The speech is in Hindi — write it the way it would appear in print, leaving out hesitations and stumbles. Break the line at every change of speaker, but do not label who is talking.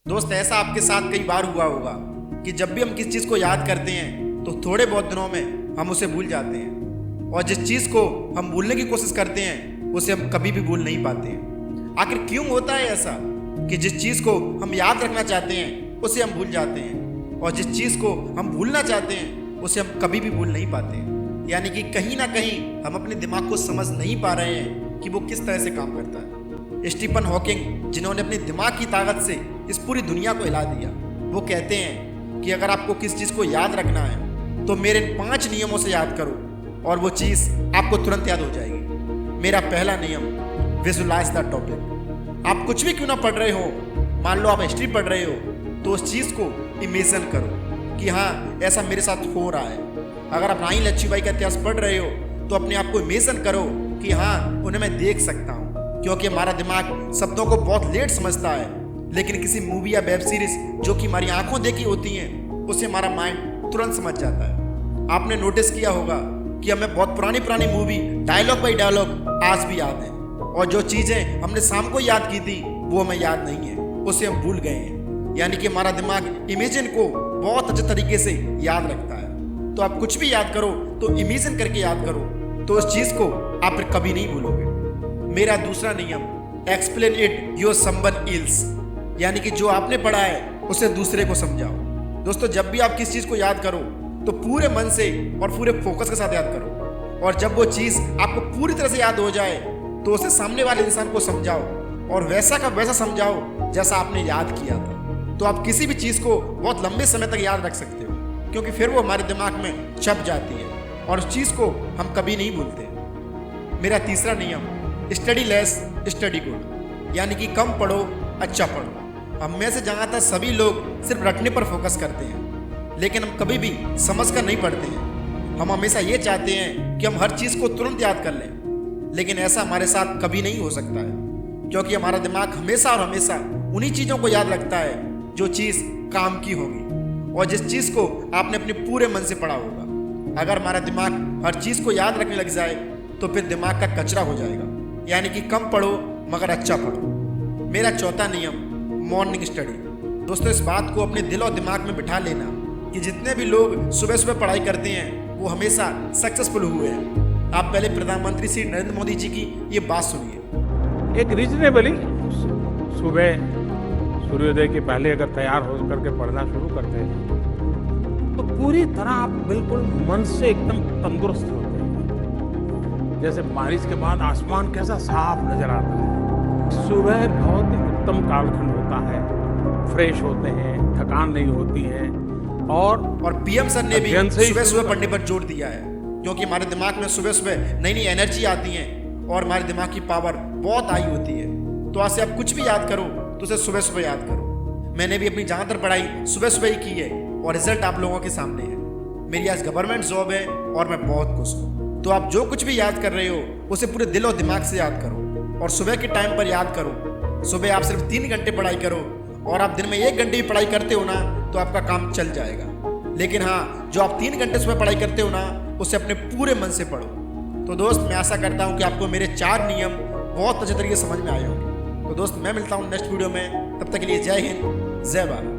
दोस्त ऐसा आपके साथ कई बार हुआ होगा कि जब भी हम किसी चीज़ को याद करते हैं तो थोड़े बहुत दिनों में हम उसे भूल जाते हैं, और जिस चीज़ को हम भूलने की कोशिश करते हैं उसे हम कभी भी भूल नहीं पाते हैं। आखिर क्यों होता है ऐसा कि जिस चीज़ को हम याद रखना चाहते हैं उसे हम भूल जाते हैं, और जिस चीज़ को हम भूलना चाहते हैं उसे हम कभी भी भूल नहीं पाते हैं। यानी कि कहीं ना कहीं हम अपने दिमाग को समझ नहीं पा रहे हैं कि वो किस तरह से काम करता है। स्टीफन हॉकिंग, जिन्होंने अपने दिमाग की ताकत से इस पूरी दुनिया को हिला दिया, वो कहते हैं कि अगर आपको किस चीज़ को याद रखना है तो मेरे 5 नियमों से याद करो और वो चीज़ आपको तुरंत याद हो जाएगी। मेरा पहला नियम, विजुलाइज द टॉपिक। आप कुछ भी क्यों ना पढ़ रहे हो, मान लो आप हिस्ट्री पढ़ रहे हो, तो उस चीज़ को इमेजिन करो कि हाँ ऐसा मेरे साथ हो रहा है। अगर आप रानी लक्ष्मीबाई का इतिहास पढ़ रहे हो तो अपने आप को इमेजिन करो कि हाँ उन्हें मैं देख सकता हूँ, क्योंकि हमारा दिमाग शब्दों को बहुत लेट समझता है, लेकिन किसी मूवी या वेब सीरीज जो कि हमारी आंखों देखी होती हैं उसे हमारा माइंड तुरंत समझ जाता है। आपने नोटिस किया होगा कि हमें बहुत पुरानी पुरानी मूवी डायलॉग बाई डायलॉग आज भी याद है, और जो चीज़ें हमने शाम को याद की थी वो हमें याद नहीं है, उसे हम भूल गए हैं। यानी कि हमारा दिमाग इमेजिन को बहुत अच्छे तरीके से याद रखता है। तो आप कुछ भी याद करो तो इमेजिन करके याद करो, तो उस चीज़ को आप फिर कभी नहीं भूलोगे। मेरा दूसरा नियम, explain it your someone else. यानी कि जो आपने पढ़ा है उसे दूसरे को समझाओ। दोस्तों, जब भी आप किसी चीज़ को याद करो तो पूरे मन से और पूरे फोकस के साथ याद करो, और जब वो चीज़ आपको पूरी तरह से याद हो जाए तो उसे सामने वाले इंसान को समझाओ, और वैसा का वैसा समझाओ जैसा आपने याद किया था। तो आप किसी भी चीज़ को बहुत लंबे समय तक याद रख सकते हो, क्योंकि फिर वो हमारे दिमाग में छप जाती है और उस चीज़ को हम कभी नहीं भूलते। मेरा तीसरा नियम, स्टडी लेस स्टडी गुड। यानी कि कम पढ़ो अच्छा पढ़ो। हम में से ज़्यादातर सभी लोग सिर्फ रटने पर फोकस करते हैं, लेकिन हम कभी भी समझ कर नहीं पढ़ते हैं। हम हमेशा ये चाहते हैं कि हम हर चीज़ को तुरंत याद कर लें, लेकिन ऐसा हमारे साथ कभी नहीं हो सकता है, क्योंकि हमारा दिमाग हमेशा और हमेशा उन्हीं चीज़ों को याद रखता है जो चीज़ काम की होगी और जिस चीज़ को आपने अपने पूरे मन से पढ़ा होगा। अगर हमारा दिमाग हर चीज़ को याद रखने लग जाए तो फिर दिमाग का कचरा हो जाएगा। यानी कि कम पढ़ो मगर अच्छा पढ़ो। मेरा चौथा नियम, मॉर्निंग स्टडी। दोस्तों, इस बात को अपने दिल और दिमाग में बिठा लेना कि जितने भी लोग सुबह सुबह पढ़ाई करते हैं वो हमेशा सक्सेसफुल हुए हैं। आप पहले प्रधानमंत्री श्री नरेंद्र मोदी जी की ये बात सुनिए।
एक रीजनेबली सुबह सूर्योदय के पहले अगर तैयार हो करके पढ़ना शुरू करते हैं तो पूरी तरह आप बिल्कुल मन से एकदम तंदुरुस्त होते हैं। जैसे बारिश के बाद आसमान कैसा साफ नजर आता है। सुबह बहुत ही उत्तम कालखंड होता है, फ्रेश होते हैं, थकान नहीं होती है।
और पीएम सर ने भी सुबह सुबह पढ़ने पर जोर दिया है, क्योंकि हमारे दिमाग में सुबह सुबह नई नई एनर्जी आती है और हमारे दिमाग की पावर बहुत हाई होती है। तो आज से आप कुछ भी याद करो तो उसे सुबह सुबह याद करो। मैंने भी अपनी ज़्यादातर पढ़ाई सुबह सुबह ही की है और रिजल्ट आप लोगों के सामने है। मेरी आज गवर्नमेंट जॉब है और मैं बहुत खुश हूँ। तो आप जो कुछ भी याद कर रहे हो उसे पूरे दिल और दिमाग से याद करो, और सुबह के टाइम पर याद करो। सुबह आप सिर्फ 3 घंटे पढ़ाई करो, और आप दिन में 1 घंटे भी पढ़ाई करते हो ना तो आपका काम चल जाएगा। लेकिन हाँ, जो आप 3 घंटे सुबह पढ़ाई करते हो ना उसे अपने पूरे मन से पढ़ो। तो दोस्त, मैं आशा करता हूँ कि आपको मेरे 4 नियम बहुत अच्छे तरीके से समझ में आए होंगे। तो दोस्त, मैं मिलता हूँ नेक्स्ट वीडियो में। तब तक के लिए जय हिंद, जय भारत।